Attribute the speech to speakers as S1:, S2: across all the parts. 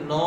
S1: 9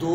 S1: 2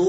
S1: 2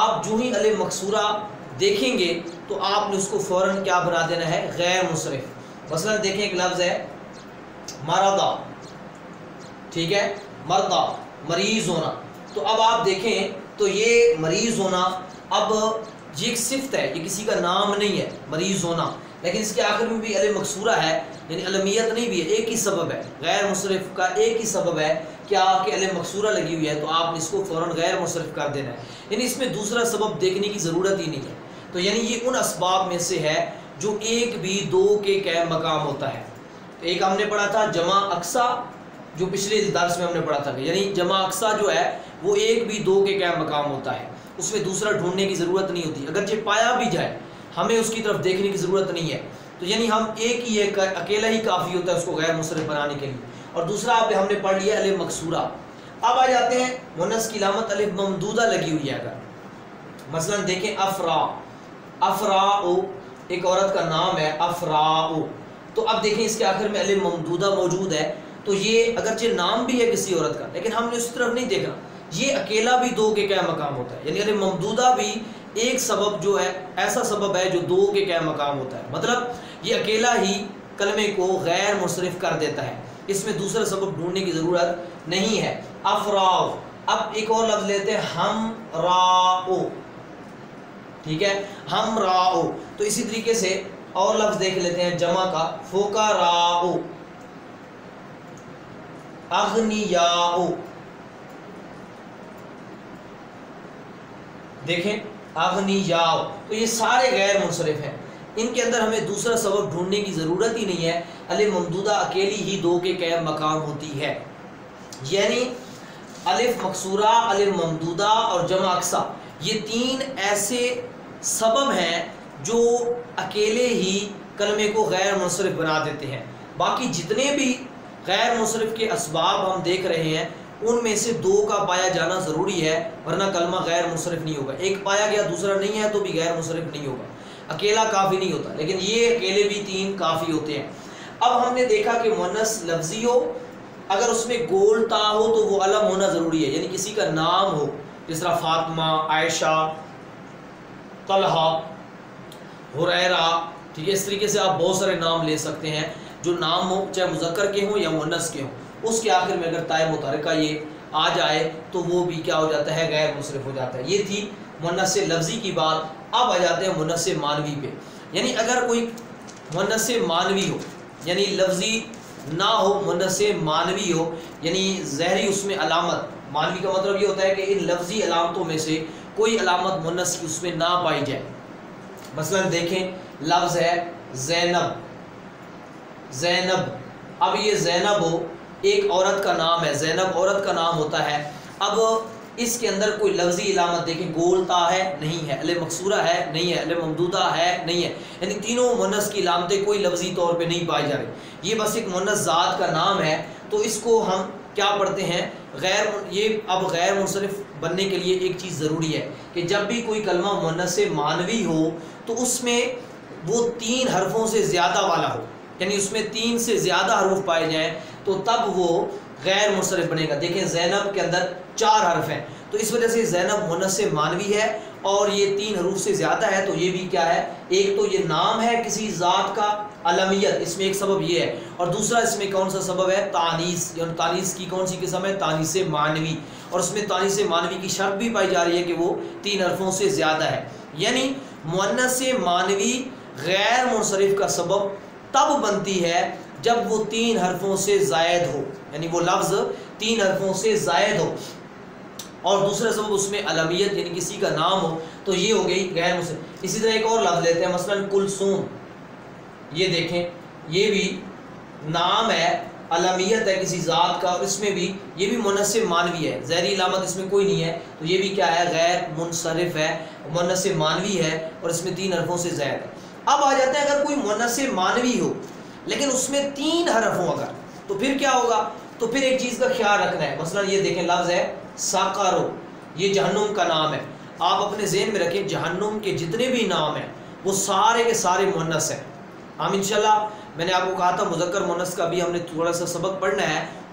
S1: آپ جو ہی الف مکسورہ دیکھیں گے تو آپ نے اس کو فوراً کیا بنا دینا ہے؟ غیر منصرف۔ مثلا دیکھیں ایک لفظ ہے مرضا، ٹھیک ہے، مرضا مریض ہونا، تو اب آپ دیکھیں تو یہ مریض ہونا، اب یہ ایک صفت ہے، یہ کسی کا نام نہیں ہے مریض ہونا، لیکن اس کے آخر میں بھی الف مکسورہ ہے، یعنی علمیت نہیں بھی ہے، ایک ہی سبب ہے، غیر منصرف کا ایک ہی سبب ہے کیا کہ الف مکسورہ لگی ہوئی ہے، تو آپ نے اس کو فوراً غیر منصرف کر دینا ہے، یعنی اس میں دوسرا سبب دیکھنے کی ضرورت ہی نہیں ہے۔ تو یعنی یہ ان اسباب میں سے ہے جو ایک بھی دو کے قائم مقام ہوتا ہے۔ تو ایک ہم نے پڑھا تھا جمع اقصا، جو پچھلے درس میں ہم نے پڑھا تھا، یعنی جمع اقصا جو ہے وہ ایک بھی دو کے قائم مقام ہوتا ہے، اس میں دوسرا ڈھونڈنے کی ضرورت نہیں ہوتی، اگرچہ پایا بھی جائے ہمیں اس کی طرف دیکھنے کی ضرورت نہیں ہے، تو یعنی ہم ایک ہی اکیلا ہی کافی ہوتا ہے اس کو غیر منصرف بنانے کے لیے۔ اور دوسرا آپ ہم نے پڑھ لیا الف مکسورہ۔ اب آ جاتے ہیں مؤنث کی علامت الف ممدودہ لگی ہوئی ہے، اگر مثلا دیکھیں افرا، افراء ایک عورت کا نام ہے افراء، تو اب دیکھیں اس کے آخر میں الف ممدودہ موجود ہے، تو یہ اگرچہ نام بھی ہے کسی عورت کا لیکن ہم نے اس طرف نہیں دیکھا، یہ اکیلا بھی دو کے قائم مقام ہوتا ہے، یعنی الف ممدودہ بھی ایک سبب جو ہے ایسا سبب ہے جو دو کے قائم مقام ہوتا ہے، مطلب یہ اکیلا ہی کلمے کو غیر منصرف کر دیتا ہے، اس میں دوسرا سبب ڈھونڈنے کی ضرورت نہیں ہے۔ افراء، اب ایک اور لفظ لیتے ہیں ہم راؤ، ٹھیک ہے، ہم راؤ، تو اسی طریقے سے اور لفظ دیکھ لیتے ہیں جمع کا، فقراء، اغنیاء، دیکھیں اغنیاء، تو یہ سارے غیر منصرف ہیں، ان کے اندر ہمیں دوسرا سبب ڈھونڈنے کی ضرورت ہی نہیں ہے، الف ممدودہ اکیلی ہی دو کے قائم مقام ہوتی ہے، یعنی الف مکسورہ، الف ممدودہ اور جمع اقصا، یہ تین ایسے سبب ہیں جو اکیلے ہی کلمے کو غیر منصرف بنا دیتے ہیں، باقی جتنے بھی غیر منصرف کے اسباب ہم دیکھ رہے ہیں ان میں سے دو کا پایا جانا ضروری ہے، ورنہ کلمہ غیر منصرف نہیں ہوگا، ایک پایا گیا دوسرا نہیں ہے تو بھی غیر منصرف نہیں ہوگا، اکیلا کافی نہیں ہوتا، لیکن یہ اکیلے بھی تین کافی ہوتے ہیں۔ اب ہم نے دیکھا کہ مؤنث لفظی ہو، اگر اس میں گول تا ہو تو وہ علم ہونا ضروری ہے، یعنی کسی کا نام ہو، جس طرح فاطمہ، عائشہ، طلحہ، ہریرہ، ٹھیک ہے، اس طریقے سے آپ بہت سارے نام لے سکتے ہیں جو نام ہو، چاہے مذکر کے ہوں یا مؤنث کے ہوں، اس کے آخر میں اگر تائے متحرکہ یہ آ جائے تو وہ بھی کیا ہو جاتا ہے؟ غیر منصرف ہو جاتا ہے۔ یہ تھی مؤنث لفظی کی بات۔ اب آ جاتے ہیں مؤنث معنوی پہ، یعنی اگر کوئی مؤنث معنوی ہو، یعنی لفظی نہ ہو، مؤنث معنوی ہو، یعنی ظاہری اس میں علامت، معنوی کا مطلب یہ ہوتا ہے کہ ان لفظی علامتوں میں سے کوئی علامت مؤنث کی اس میں نہ پائی جائے، مثلا دیکھیں لفظ ہے زینب، زینب، اب یہ زینب ہو، ایک عورت کا نام ہے، زینب عورت کا نام ہوتا ہے، اب اس کے اندر کوئی لفظی علامت دیکھیں، گول تا ہے نہیں ہے، الف مکسورہ ہے نہیں ہے، الف ممدودہ ہے نہیں ہے، یعنی تینوں مؤنث کی علامتیں کوئی لفظی طور پہ نہیں پائی جا رہی، یہ بس ایک مؤنث ذات کا نام ہے، تو اس کو ہم کیا پڑھتے ہیں؟ یہ اب غیر منصرف بننے کے لیے ایک چیز ضروری ہے کہ جب بھی کوئی کلمہ مؤنث معنوی ہو تو اس میں وہ تین حرفوں سے زیادہ والا ہو، یعنی اس میں تین سے زیادہ حروف پائے جائیں تو تب وہ غیر منصرف بنے گا۔ دیکھیں زینب کے اندر 4 حرف ہیں، تو اس وجہ سے زینب مؤنث معنوی ہے اور یہ 3 حروف سے زیادہ ہے، تو یہ بھی کیا ہے؟ ایک تو یہ نام ہے کسی ذات کا، علمیت، اس میں ایک سبب یہ ہے، اور دوسرا اس میں کون سا سبب ہے؟ تانیث، یعنی تانیث کی کون سی قسم ہے؟ تانیث معنوی، اور اس میں تانیث معنوی کی شرط بھی پائی جا رہی ہے کہ وہ 3 حرفوں سے زیادہ ہے، یعنی مؤنث معنوی غیر منصرف کا سبب تب بنتی ہے جب وہ 3 حرفوں سے زائد ہو، یعنی وہ لفظ 3 حرفوں سے زائد ہو، اور دوسرا سبب اس میں علمیت یعنی کسی کا نام ہو، تو یہ ہو گئی غیر منصرف۔ اسی طرح ایک اور لفظ لیتے ہیں، مثلا کلثوم، یہ دیکھیں یہ بھی نام ہے، علمیت ہے کسی ذات کا، اور اس میں بھی یہ بھی مؤنث معنوی ہے، ظاہری علامت اس میں کوئی نہیں ہے، تو یہ بھی کیا ہے؟ غیر منصرف ہے، مؤنث معنوی ہے اور اس میں 3 حرفوں سے زائد ہے۔ اب آ جاتے ہیں اگر کوئی مؤنث معنوی ہو لیکن اس میں 3 حرف ہوں اگر، تو پھر کیا ہوگا؟ تو پھر ایک چیز کا خیال رکھنا ہے، مثلا یہ دیکھیں لفظ ہے ساقارو، یہ جہنم کا نام ہے، آپ اپنے ذہن میں رکھیں جہنم کے جتنے بھی نام ہیں وہ سارے کے سارے مؤنث ہیں۔ ہم انشاءاللہ، میں نے آپ کو کہا تھا مذکر مؤنث کا بھی ہم نے تھوڑا سا سبق پڑھنا ہے،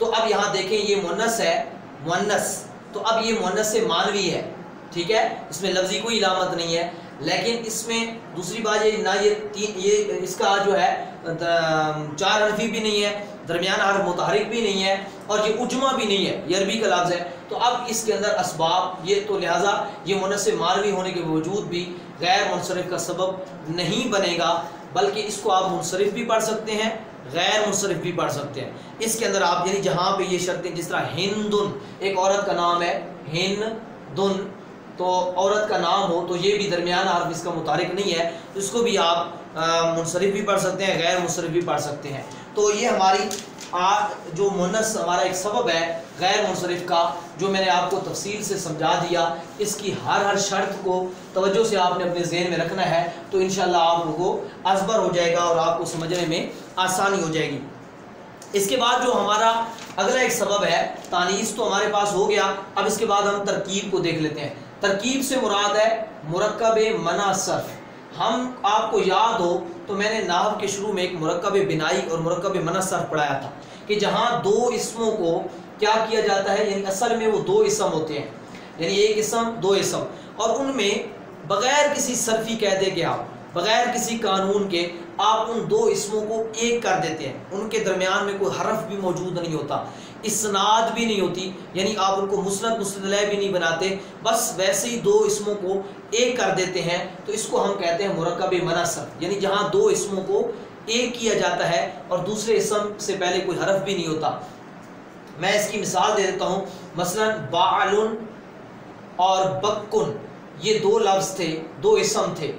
S1: تو اب یہاں دیکھیں یہ مؤنث ہے، مؤنث، تو اب یہ مؤنث مانوی ہے، ٹھیک ہے، اس میں لفظی کوئی علامت نہیں ہے، لیکن اس میں دوسری بات یہ نہ یہ اس کا جو ہے 4 حرفی بھی نہیں ہے، درمیان حرف متحرک بھی نہیں ہے، اور یہ اجمہ بھی نہیں ہے، یہ عربی کا لفظ ہے۔ تو اب اس کے اندر اسباب یہ، تو لہٰذا یہ مؤنث مانوی ہونے کے باوجود بھی غیر منصرف کا سبب نہیں بنے گا، بلکہ اس کو آپ منصرف بھی پڑھ سکتے ہیں، غیر منصرف بھی پڑھ سکتے ہیں۔ اس کے اندر آپ یعنی جہاں پہ یہ شرطیں، جس طرح ہندن ایک عورت کا نام ہے، ہندن، تو عورت کا نام ہو تو یہ بھی درمیان حرف اس کا متحرک نہیں ہے، تو اس کو بھی آپ منصرف بھی پڑھ سکتے ہیں، غیر منصرف بھی پڑھ سکتے ہیں۔ تو یہ ہماری جو مؤنث ہمارا ایک سبب ہے غیر منصرف کا، جو میں نے آپ کو تفصیل سے سمجھا دیا، اس کی ہر شرط کو توجہ سے آپ نے اپنے ذہن میں رکھنا ہے، تو انشاءاللہ آپ کو ازبر ہو جائے گا اور آپ کو سمجھنے میں آسانی ہو جائے گی۔ اس کے بعد جو ہمارا اگلا ایک سبب ہے، تانیث تو ہمارے پاس ہو گیا، اب اس کے بعد ہم ترکیب کو دیکھ لیتے ہیں۔ ترکیب سے مراد ہے مرکب منع صرف۔ ہم آپ کو یاد ہو تو میں نے نحو کے شروع میں ایک مرکب بنائی اور مرکب منع صرف پڑھایا تھا، کہ جہاں 2 اسموں کو کیا کیا جاتا ہے، یعنی اصل میں وہ 2 اسم ہوتے ہیں، یعنی ایک اسم 2 اسم، اور ان میں بغیر کسی صرفی قاعدے کے، آپ بغیر کسی قانون کے آپ ان 2 اسموں کو ایک کر دیتے ہیں، ان کے درمیان میں کوئی حرف بھی موجود نہیں ہوتا، اسناد بھی نہیں ہوتی، یعنی آپ ان کو مسند مستدل بھی نہیں بناتے، بس ویسے ہی 2 اسموں کو ایک کر دیتے ہیں، تو اس کو ہم کہتے ہیں مرکب منع صرف، یعنی جہاں 2 اسموں کو ایک کیا جاتا ہے اور دوسرے اسم سے پہلے کوئی حرف بھی نہیں ہوتا۔ میں اس کی مثال دے دیتا ہوں، مثلا باعلن اور بکن، یہ 2 لفظ تھے، 2 اسم تھے،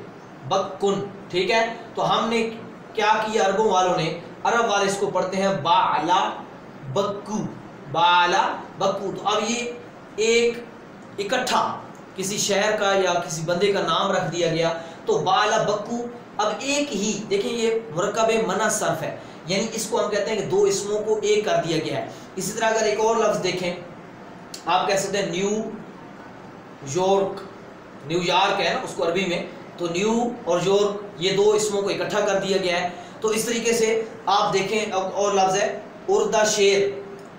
S1: بکن، ٹھیک ہے، تو ہم نے کیا کیا، عربوں والوں نے، عرب والے اس کو پڑھتے ہیں باعلا بکو، باعلا بکو، تو اب یہ ایک اکٹھا کسی شہر کا یا کسی بندے کا نام رکھ دیا گیا، تو باعلا بکو، اب ایک ہی، دیکھیں یہ مرکب منع صرف ہے، یعنی اس کو ہم کہتے ہیں کہ 2 اسموں کو ایک کر دیا گیا ہے۔ اسی طرح اگر ایک اور لفظ دیکھیں، آپ کہہ سکتے ہیں نیو یارک، نیو یارک ہے نا اس کو عربی میں، تو نیو اور یارک، یہ 2 اسموں کو اکٹھا کر دیا گیا ہے۔ تو اس طریقے سے آپ دیکھیں اور لفظ ہے اردہ شیر،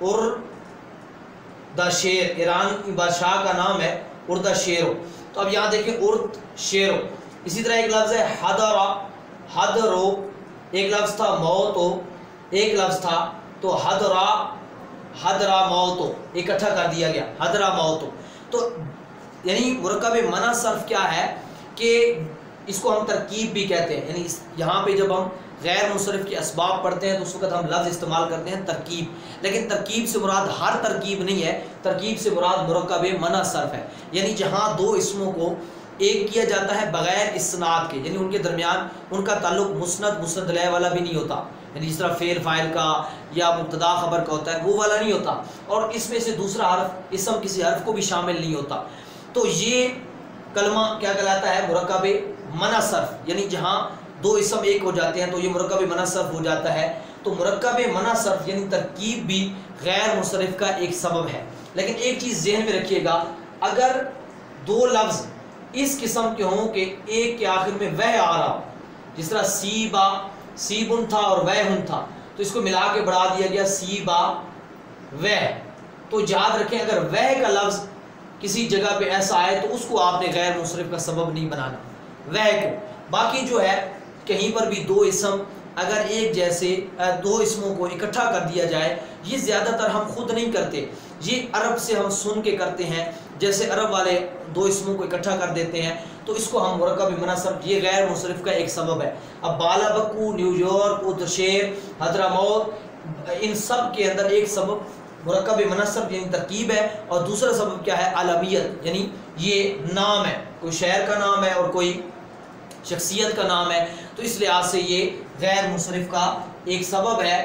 S1: اردہ شیر، ایران کی بادشاہ کا نام ہے اردہ شیرو، تو اب یہاں دیکھیں ارد شیرو۔ اسی طرح ایک لفظ ہے حدرا، حدرو، ایک لفظ تھا موتو، ایک لفظ تھا، تو حدرا، حدرا موتو، اکٹھا کر دیا گیا، حدرا موتو۔ تو یعنی مرکب منع صرف کیا ہے کہ اس کو ہم ترکیب بھی کہتے ہیں، یعنی یہاں پہ جب ہم غیر منصرف کے اسباب پڑھتے ہیں تو اس وقت ہم لفظ استعمال کرتے ہیں ترکیب، لیکن ترکیب سے مراد ہر ترکیب نہیں ہے، ترکیب سے مراد مرکب منع صرف ہے، یعنی جہاں 2 اسموں کو ایک کیا جاتا ہے بغیر اسناد کے، یعنی ان کے درمیان ان کا تعلق مسند مستدل والا بھی نہیں ہوتا، یعنی جس طرح فعل فاعل کا یا مبتدا خبر کا ہوتا ہے وہ والا نہیں ہوتا، اور اس میں سے دوسرا حرف اسم کسی حرف کو بھی شامل نہیں ہوتا، تو یہ کلمہ کیا کہلاتا ہے، مرکب منع صرف، یعنی جہاں 2 اسم ایک ہو جاتے ہیں تو یہ مرکب منع صرف ہو جاتا ہے۔ تو مرکب منع صرف یعنی ترکیب بھی غیر منصرف کا ایک سبب ہے، لیکن ایک چیز ذہن میں رکھیے گا، اگر 2 لفظ اس قسم کے ہوں کہ ایک کے آخر میں وہ آ رہا ہو، جس طرح سیبا، سیبن تھا اور وہن تھا، تو اس کو ملا کے بڑھا دیا گیا سیبا وہ، تو یاد رکھیں اگر وہ کا لفظ کسی جگہ پہ ایسا آئے تو اس کو آپ نے غیر منصرف کا سبب نہیں بنانا، وہ کو، باقی جو ہے کہیں پر بھی 2 اسم اگر ایک جیسے 2 اسموں کو اکٹھا کر دیا جائے، یہ زیادہ تر ہم خود نہیں کرتے، یہ عرب سے ہم سن کے کرتے ہیں، جیسے عرب والے 2 اسموں کو اکٹھا کر دیتے ہیں، تو اس کو ہم مرکب منع صرف، یہ غیر منصرف کا ایک سبب ہے۔ اب بالا بکو، نیو یارک، ادشیر، حضرموت، ان سب کے اندر ایک سبب مرکب منع صرف یعنی ترکیب ہے، اور دوسرا سبب کیا ہے، علمیت، یعنی یہ نام ہے، کوئی شہر کا نام ہے اور کوئی شخصیت کا نام ہے، تو اس لحاظ سے یہ غیر منصرف کا ایک سبب ہے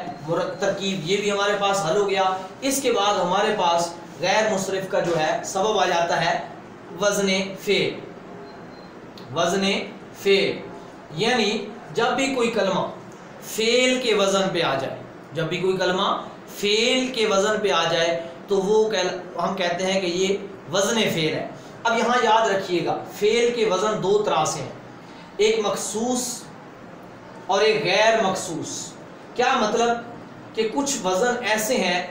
S1: ترکیب، یہ بھی ہمارے پاس حل ہو گیا۔ اس کے بعد ہمارے پاس غیر منصرف کا جو ہے سبب آ جاتا ہے وزن فعل، وزن فعل، یعنی جب بھی کوئی کلمہ فعل کے وزن پہ آ جائے، جب بھی کوئی کلمہ فعل کے وزن پہ آ جائے تو وہ ہم کہتے ہیں کہ یہ وزن فعل ہے۔ اب یہاں یاد رکھیے گا فعل کے وزن 2 طرح سے ہیں، ایک مخصوص اور ایک غیر مخصوص۔ کیا مطلب کہ کچھ وزن ایسے ہیں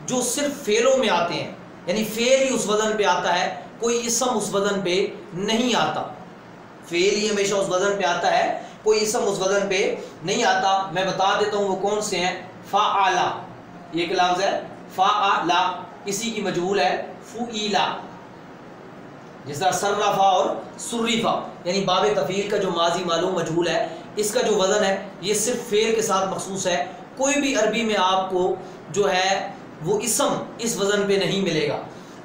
S1: جو صرف فعلوں میں آتے ہیں، یعنی فعل ہی اس وزن پہ آتا ہے، کوئی اسم اس وزن پہ نہیں آتا، فعل ہی ہمیشہ اس وزن پہ آتا ہے، کوئی اسم اس وزن پہ نہیں آتا۔ میں بتا دیتا ہوں وہ کون سے ہیں۔ فعلا، یہ ایک لفظ ہے فعلا، اسی کی مجہول ہے فعیلا، جس طرح صرفا اور صرفا، یعنی باب تفعیل کا جو ماضی معلوم مجہول ہے، اس کا جو وزن ہے یہ صرف فعل کے ساتھ مخصوص ہے، کوئی بھی عربی میں آپ کو جو ہے وہ اسم اس وزن پہ نہیں ملے گا۔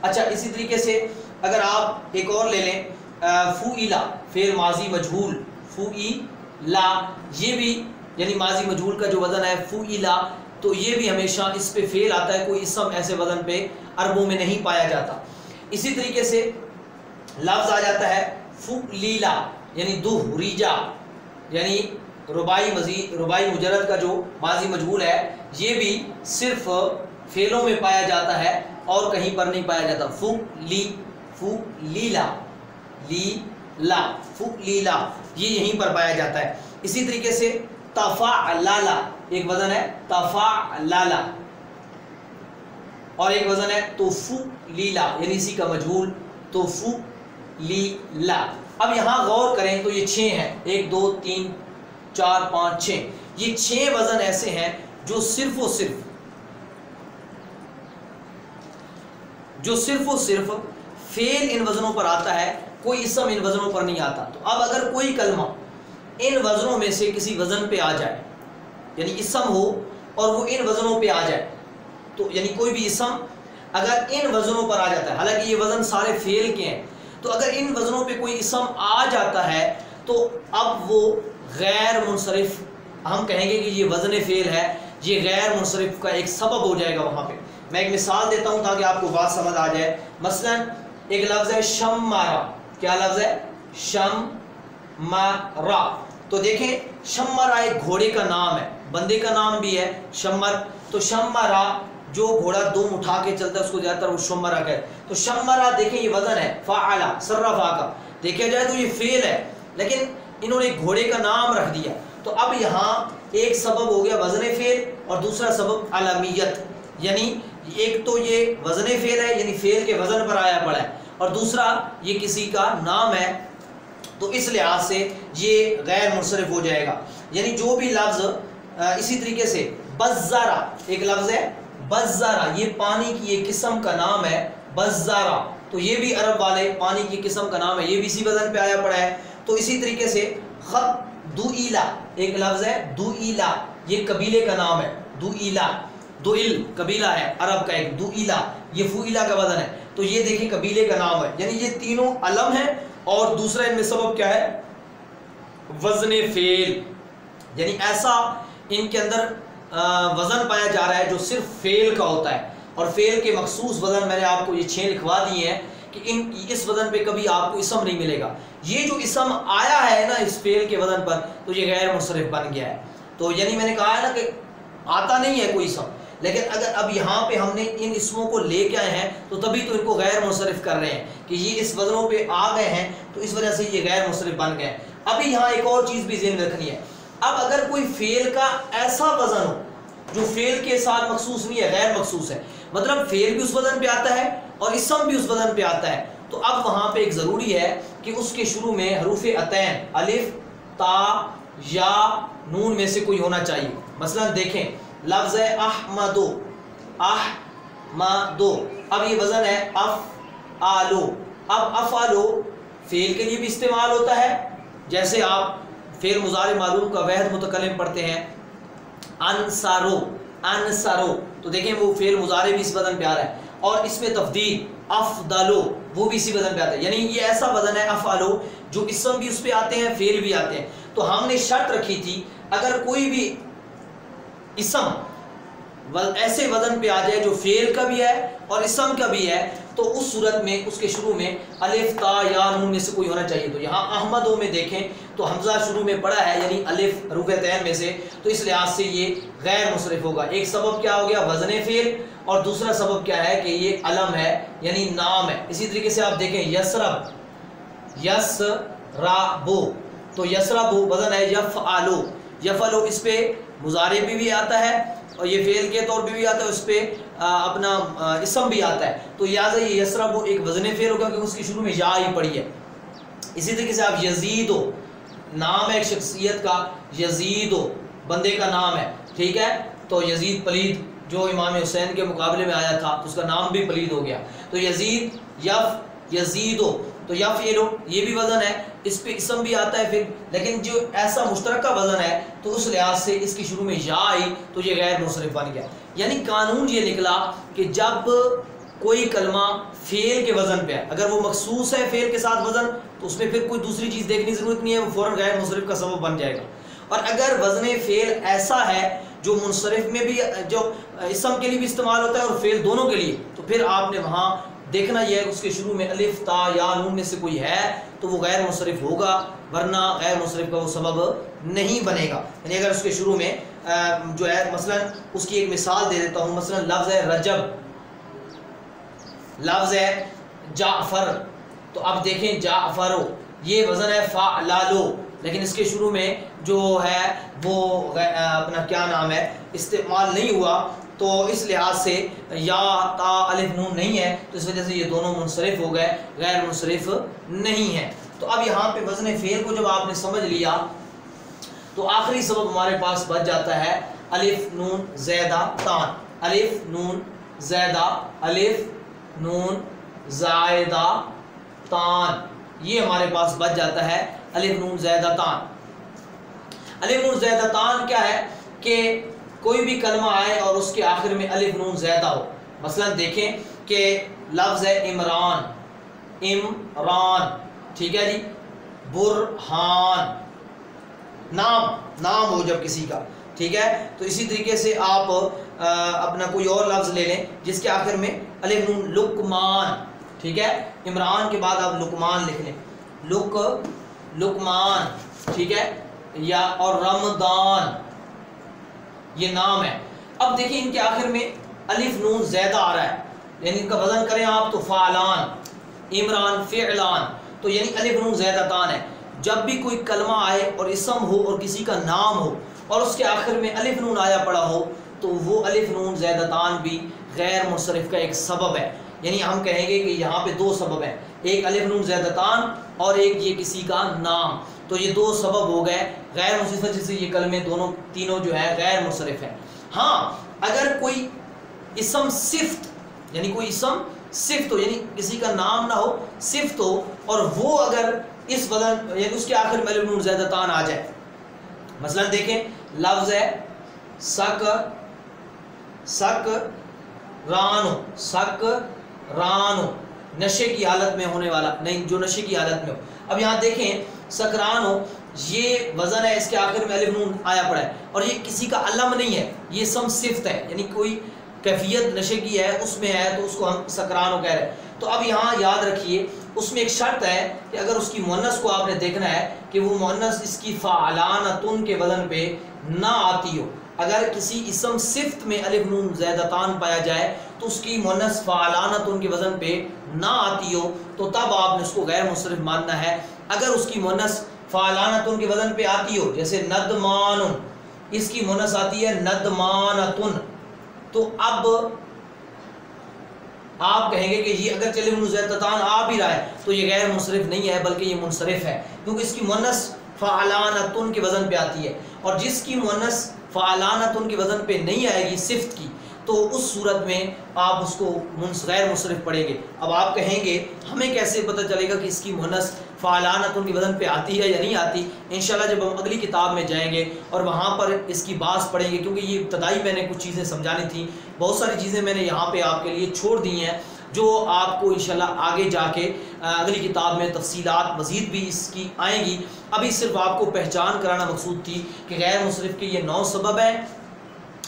S1: اچھا، اسی طریقے سے اگر آپ ایک اور لے لیں، فعیلا، فعل ماضی مجہول، فعیلا، یہ بھی یعنی ماضی مجہول کا جو وزن ہے فعیلا، تو یہ بھی ہمیشہ اس پہ فعل آتا ہے، کوئی اسم ایسے وزن پہ عربوں میں نہیں پایا جاتا۔ اسی طریقے سے لفظ آ جاتا ہے فعلیلا، یعنی دہریجا، یعنی رباعی مجرد کا جو ماضی مجہول ہے یہ بھی صرف فعلوں میں پایا جاتا ہے اور کہیں پر نہیں پایا جاتا۔ فعلیلا، لیلا، فعلیلا، یہ یہیں پر پایا جاتا ہے۔ اسی طریقے سے تفعللا، ایک وزن ہے تفعللا، اور ایک وزن ہے تفعلیلا، یعنی اسی کا مجہول تفعلیلا۔ اب یہاں غور کریں تو یہ 6 ہیں، 1 2 3 4 5 6، یہ 6 وزن ایسے ہیں جو صرف و صرف فعل ان وزنوں پر آتا ہے، کوئی اسم ان وزنوں پر نہیں آتا۔ تو اب اگر کوئی کلمہ ان وزنوں میں سے کسی وزن پہ آ جائے، یعنی اسم ہو اور وہ ان وزنوں پہ آ جائے، تو یعنی کوئی بھی اسم اگر ان وزنوں پر آ جاتا ہے، حالانکہ یہ وزن سارے فعل کے ہیں، تو اگر ان وزنوں پہ کوئی اسم آ جاتا ہے تو اب وہ غیر منصرف، ہم کہیں گے کہ یہ وزن فعل ہے، یہ غیر منصرف کا ایک سبب ہو جائے گا وہاں پہ۔ میں ایک مثال دیتا ہوں تاکہ آپ کو بات سمجھ آ جائے۔ مثلا ایک لفظ ہے شمارا، کیا لفظ ہے؟ شمارا۔ تو دیکھیں شمارا ایک گھوڑے کا نام ہے، بندے کا نام بھی ہے شمر، تو شمارا جو گھوڑا دوم اٹھا کے چلتا ہے اس کو زیادہ تر وہ شمرا کہتے ہیں۔ تو شمرا دیکھیں یہ وزن ہے فعلا، صرفا کا، دیکھا جائے تو یہ فعل ہے، لیکن انہوں نے گھوڑے کا نام رکھ دیا۔ تو اب یہاں ایک سبب ہو گیا وزن فعل اور دوسرا سبب علمیت، یعنی ایک تو یہ وزن فعل ہے یعنی فعل کے وزن پر آیا پڑا ہے، اور دوسرا یہ کسی کا نام ہے، تو اس لحاظ سے یہ غیر منصرف ہو جائے گا۔ یعنی جو بھی لفظ اسی طریقے سے بزارا، ایک لفظ ہے بزارا، یہ پانی کی ایک قسم کا نام ہے بزارا، تو یہ بھی عرب والے پانی کی قسم کا نام ہے، یہ بھی اسی وزن پہ آیا پڑا ہے۔ تو اسی طریقے سے خط دوئیلا، ایک لفظ ہے دوئیلا، یہ قبیلے کا نام ہے، دوئیلا، دوئل قبیلہ ہے عرب کا ایک، دوئیلا یہ فعیلا کا وزن ہے، تو یہ دیکھیں قبیلے کا نام ہے، یعنی یہ تینوں علم ہیں اور دوسرا ان میں سبب کیا ہے؟ وزن فعل، یعنی ایسا ان کے اندر وزن پایا جا رہا ہے جو صرف فعل کا ہوتا ہے، اور فعل کے مخصوص وزن میں نے آپ کو یہ 6 لکھوا دیے ہیں کہ اس وزن پہ کبھی آپ کو اسم نہیں ملے گا۔ یہ جو اسم آیا ہے نا اس فعل کے وزن پر تو یہ غیر منصرف بن گیا ہے۔ تو یعنی میں نے کہا ہے نا کہ آتا نہیں ہے کوئی اسم، لیکن اگر اب یہاں پہ ہم نے ان اسموں کو لے کے آئے ہیں تو تبھی تو ان کو غیر منصرف کر رہے ہیں کہ یہ اس وزنوں پہ آ گئے ہیں تو اس وجہ سے یہ غیر منصرف بن گئے ہیں۔ ابھی یہاں ایک اور چیز بھی ذہن میں رکھنی ہے، اب اگر کوئی فعل کا ایسا وزن ہو جو فعل کے ساتھ مخصوص نہیں ہے، غیر مخصوص ہے، مطلب فعل بھی اس وزن پہ آتا ہے اور اسم بھی اس وزن پہ آتا ہے، تو اب وہاں پہ ایک ضروری ہے کہ اس کے شروع میں حروف عطین الف تا یا نون میں سے کوئی ہونا چاہیے۔ مثلا دیکھیں لفظ ہے احمدو، احمدو، اب یہ وزن ہے افعالو، اب افعالو فعل کے لیے بھی استعمال ہوتا ہے، جیسے آپ فعل مضارع معلوم کا واحد متکلم پڑھتے ہیں انصارو، انصارو، تو دیکھیں وہ فعل مضارع بھی اس وزن پہ آ رہا ہے، اور اس میں تفضیل افضلو وہ بھی اسی وزن پہ آتا ہے، یعنی یہ ایسا وزن ہے افعالو جو اسم بھی اس پہ آتے ہیں فعل بھی آتے ہیں۔ تو ہم نے شرط رکھی تھی اگر کوئی بھی اسم ایسے وزن پہ آ جائے جو فعل کا بھی ہے اور اسم کا بھی ہے تو اس صورت میں اس کے شروع میں الف تا یا نون میں سے کوئی ہونا چاہیے۔ تو یہاں احمدوں میں دیکھیں تو حمزہ شروع میں پڑا ہے یعنی الف حروف عطین میں سے، تو اس لحاظ سے یہ غیر منصرف ہوگا۔ ایک سبب کیا ہو گیا وزن فعل، اور دوسرا سبب کیا ہے کہ یہ علم ہے یعنی نام ہے۔ اسی طریقے سے آپ دیکھیں یسرب، یسرابو، تو یسربو وزن ہے یفعلو، یفعلو اس پہ مضارع بھی آتا ہے اور یہ فعل کے طور پہ بھی آتا ہے، اس پہ اپنا اسم بھی آتا ہے، تو لہٰذا یہ یسرب ایک وزن فعل ہوگا کیونکہ اس کی شروع میں یا ہی پڑی ہے۔ اسی طریقے سے آپ یزید ہو، نام ہے ایک شخصیت کا، یزید ہو بندے کا نام ہے، ٹھیک ہے، تو یزید پلید جو امام حسین کے مقابلے میں آیا تھا تو اس کا نام بھی پلید ہو گیا، تو یزید یزید ہو تو یفعل یہ بھی وزن ہے، اس پہ اسم بھی آتا ہے پھر، لیکن جو ایسا مشترکہ وزن ہے تو اس لحاظ سے اس کی شروع میں یا آئی تو یہ غیر منصرف بن گیا۔ یعنی قانون یہ نکلا کہ جب کوئی کلمہ فعل کے وزن پہ ہے، اگر وہ مخصوص ہے فعل کے ساتھ وزن تو اس میں پھر کوئی دوسری چیز دیکھنے کی ضرورت نہیں ہے، وہ فوراً غیر منصرف کا سبب بن جائے گا۔ اور اگر وزن فعل ایسا ہے جو منصرف میں بھی، جو اسم کے لیے بھی استعمال ہوتا ہے اور فعل دونوں کے لیے، تو پھر آپ نے وہاں دیکھنا یہ ہے کہ اس کے شروع میں الف تا یا نون میں سے کوئی ہے تو وہ غیر منصرف ہوگا، ورنہ غیر منصرف کا وہ سبب نہیں بنے گا۔ یعنی اگر اس کے شروع میں جو ہے، مثلا اس کی ایک مثال دے دیتا ہوں، مثلا لفظ ہے رجب، لفظ ہے جعفر، تو اب دیکھیں جعفرو یہ وزن ہے فعلالو، لیکن اس کے شروع میں جو ہے وہ اپنا کیا نام ہے استعمال نہیں ہوا، تو اس لحاظ سے یا تا الف نون نہیں ہے، تو اس وجہ سے یہ دونوں منصرف ہو گئے، غیر منصرف نہیں ہے۔ تو اب یہاں پہ وزن فعل کو جب آپ نے سمجھ لیا تو آخری سبب ہمارے پاس بچ جاتا ہے الف نون زیدہ تان، الف نون زیدہ، الف نون زائدہ تان، یہ ہمارے پاس بچ جاتا ہے الف نون زیدہ تان۔ الف نون زیدہ تان کیا ہے کہ کوئی بھی کلمہ آئے اور اس کے آخر میں الف نون زیدہ ہو، مثلا دیکھیں کہ لفظ ہے عمران، عمران، ٹھیک ہے جی، برہان، نام ہو جب کسی کا، ٹھیک ہے، تو اسی طریقے سے آپ اپنا کوئی اور لفظ لے لیں جس کے آخر میں الف نون، لقمان، ٹھیک ہے، عمران کے بعد آپ لقمان لکھ لیں، لقمان، ٹھیک ہے، یا اور رمضان، یہ نام ہے۔ اب دیکھیں ان کے آخر میں الف نون زیدہ آ رہا ہے، یعنی ان کا وزن کریں آپ تو فعلان، عمران فعلان، تو یعنی الف نون زیدہ تان ہے۔ جب بھی کوئی کلمہ آئے اور اسم ہو اور کسی کا نام ہو اور اس کے آخر میں الف نون آیا پڑا ہو تو وہ الف نون زیدہ تان بھی غیر منصرف کا ایک سبب ہے۔ یعنی ہم کہیں گے کہ یہاں پہ دو سبب ہیں، ایک الف نون زیدہ تان اور ایک یہ کسی کا نام، تو یہ دو سبب ہو گئے غیر منصرف، جس سے یہ کلمے دونوں تینوں جو ہے غیر منصرف ہیں۔ ہاں اگر کوئی اسم صفت، یعنی کوئی اسم صفت ہو، یعنی کسی کا نام نہ ہو، صفت ہو، اور وہ اگر اس وزن یعنی اس کے آخر میں الف نون زیدہ تان آ جائے، مثلا دیکھیں لفظ ہے سکرانو، نشے کی حالت میں ہونے والا، نہیں جو نشے کی حالت میں ہو۔ اب یہاں دیکھیں سکرانو یہ وزن ہے، اس کے آخر میں الف نون آیا پڑا ہے، اور یہ کسی کا علم نہیں ہے، یہ اسم صفت ہے، یعنی کوئی کیفیت نشے کی ہے اس میں ہے تو اس کو ہم سکرانو کہہ رہے ہیں۔ تو اب یہاں یاد رکھیے اس میں ایک شرط ہے کہ اگر اس کی مؤنث کو آپ نے دیکھنا ہے کہ وہ مؤنث اس کی فعلانتن کے وزن پہ نہ آتی ہو۔ اگر کسی اسم صفت میں الف نون زیدہ تان پایا جائے تو اس کی مؤنث فعلانتن کے وزن پہ نہ آتی ہو تو تب آپ نے اس کو غیر منصرف ماننا ہے۔ اگر اس کی مؤنث فعلانتن کے وزن پہ آتی ہو، جیسے ندمان، اس کی مؤنث آتی ہے ندمانتن، تو اب آپ کہیں گے کہ یہ اگر الف نون زیدہ تان آ بھی رہا ہے تو یہ غیر منصرف نہیں ہے بلکہ یہ منصرف ہے، کیونکہ اس کی مؤنث فعلانتن کے وزن پہ آتی ہے، اور جس کی مؤنث فعلانتن کے وزن پہ نہیں آئے گی صفت کی تو اس صورت میں آپ اس کو غیر منصرف پڑھیں گے۔ اب آپ کہیں گے ہمیں کیسے پتہ چلے گا کہ اس کی مؤنث فعلانتن کے وزن پہ آتی ہے یا نہیں آتی؟ انشاءاللہ جب ہم اگلی کتاب میں جائیں گے اور وہاں پر اس کی بحث پڑھیں گے، کیونکہ یہ ابتدائی میں نے کچھ چیزیں سمجھانی تھیں، بہت ساری چیزیں میں نے یہاں پہ آپ کے لیے چھوڑ دی ہیں جو آپ کو انشاءاللہ آگے جا کے اگلی کتاب میں تفصیلات مزید بھی اس کی آئیں گی۔ ابھی صرف آپ کو پہچان کرانا مقصود تھی کہ غیر منصرف کے یہ 9 سبب ہیں،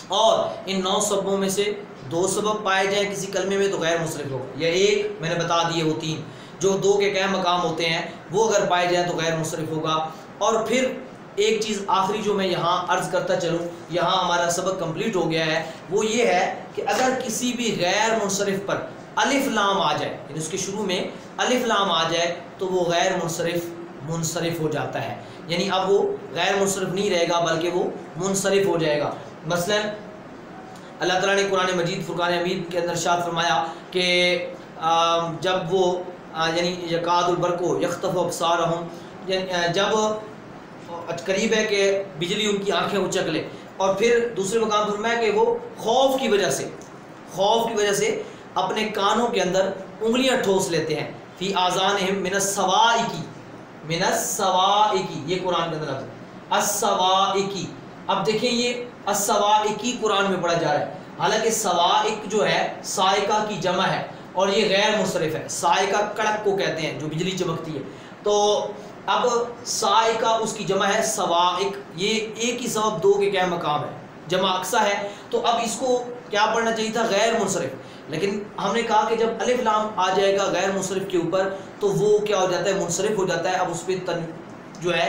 S1: اور ان 9 سببوں میں سے 2 سبب پائے جائیں کسی کلمے میں تو غیر منصرف ہو، یا ایک میں نے بتا دیے وہ 3 جو 2 کے قائم مقام ہوتے ہیں وہ اگر پائے جائیں تو غیر منصرف ہوگا۔ اور پھر ایک چیز آخری جو میں یہاں عرض کرتا چلوں، یہاں ہمارا سبق کمپلیٹ ہو گیا ہے، وہ یہ ہے کہ اگر کسی بھی غیر منصرف پر الف لام آ جائے، یعنی اس کے شروع میں الف لام آ جائے تو وہ غیر منصرف ہو جاتا ہے، یعنی اب وہ غیر منصرف نہیں رہے گا بلکہ وہ منصرف ہو جائے گا۔ مثلا اللہ تعالیٰ نے قرآن مجید فرقان حمید کے اندر ارشاد فرمایا کہ جب وہ یعنی یکاد البرق یخطف ابصارہم، جب قریب ہے کہ بجلی ان کی آنکھیں اچک لے، اور پھر دوسرے مقام پر فرمایا کہ وہ خوف کی وجہ سے اپنے کانوں کے اندر انگلیاں ٹھوس لیتے ہیں، فی آذانہم من الصواعق، یہ قرآن کے اندر الصواعق۔ اب دیکھیں یہ الصواعق قرآن میں پڑھا جا رہا ہے، حالانکہ صواعق جو ہے صاعقہ کی جمع ہے اور یہ غیر منصرف ہے۔ صاعقہ کڑک کو کہتے ہیں جو بجلی چمکتی ہے، تو اب صاعقہ اس کی جمع ہے صواعق، یہ ایک ہی سبب دو کے کیا مقام ہے، جمع اقصا ہے، تو اب اس کو کیا پڑھنا چاہیے تھا، غیر منصرف۔ لیکن ہم نے کہا کہ جب الف لام آ جائے گا غیر منصرف کے اوپر تو وہ کیا ہو جاتا ہے، منصرف ہو جاتا ہے، اب اس پہ جو ہے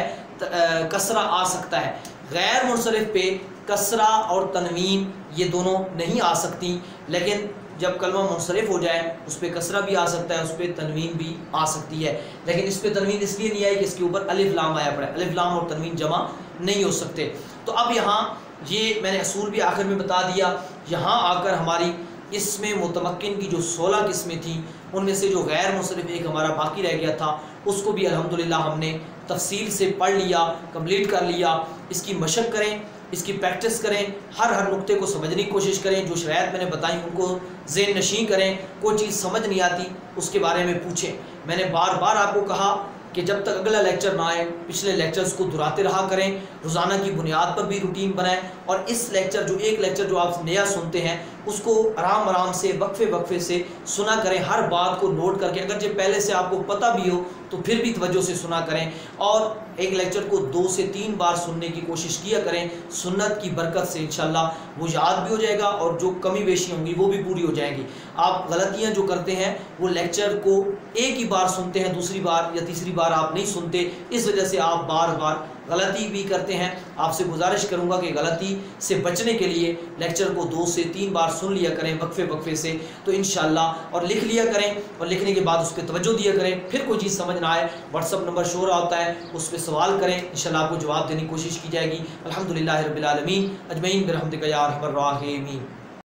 S1: کسرہ آ سکتا ہے۔ غیر منصرف پہ کسرہ اور تنوین یہ دونوں نہیں آ سکتی، لیکن جب کلمہ منصرف ہو جائے اس پہ کسرہ بھی آ سکتا ہے، اس پہ تنوین بھی آ سکتی ہے، لیکن اس پہ تنوین اس لیے نہیں آئی کہ اس کے اوپر الف لام آیا پڑا ہے، الف لام اور تنوین جمع نہیں ہو سکتے۔ تو اب یہاں یہ میں نے اصول بھی آخر میں بتا دیا، یہاں آ کر ہماری اس میں متمکن کی جو 16 قسمیں تھیں ان میں سے جو غیر منصرف ایک ہمارا باقی رہ گیا تھا، اس کو بھی الحمدللہ ہم نے تفصیل سے پڑھ لیا، کمپلیٹ کر لیا۔ اس کی مشق کریں، اس کی پریکٹس کریں، ہر نقطے کو سمجھنے کی کوشش کریں، جو شرائط میں نے بتائیں ان کو ذہن نشین کریں، کوئی چیز سمجھ نہیں آتی اس کے بارے میں پوچھیں۔ میں نے بار بار آپ کو کہا کہ جب تک اگلا لیکچر نہ آئے پچھلے لیکچرز کو دہراتے رہا کریں، روزانہ کی بنیاد پر بھی روٹین بنائیں، اور اس لیکچر جو ایک لیکچر جو آپ نیا سنتے ہیں اس کو آرام سے وقفے سے سنا کریں، ہر بات کو نوٹ کر کے، اگر جب پہلے سے آپ کو پتہ بھی ہو تو پھر بھی توجہ سے سنا کریں، اور ایک لیکچر کو 2 سے 3 بار سننے کی کوشش کیا کریں۔ سنت کی برکت سے انشاءاللہ وہ یاد بھی ہو جائے گا اور جو کمی بیشی ہوں گی وہ بھی پوری ہو جائیں گی۔ آپ غلطیاں جو کرتے ہیں وہ لیکچر کو ایک ہی بار سنتے ہیں، دوسری بار یا تیسری بار آپ نہیں سنتے، اس وجہ سے آپ بار بار غلطی بھی کرتے ہیں۔ آپ سے گزارش کروں گا کہ غلطی سے بچنے کے لیے لیکچر کو 2 سے 3 بار سن لیا کریں وقفے سے، تو انشاءاللہ، اور لکھ لیا کریں، اور لکھنے کے بعد اس پہ توجہ دیا کریں۔ پھر کوئی چیز سمجھ نہ آئے واٹس ایپ نمبر شو ہو رہا ہوتا ہے، اس پہ سوال کریں، انشاءاللہ آپ کو جواب دینے کی کوشش کی جائے گی۔ الحمدللہ رب العالمین، اجمعین برحمتک یا ارحم الراحمین۔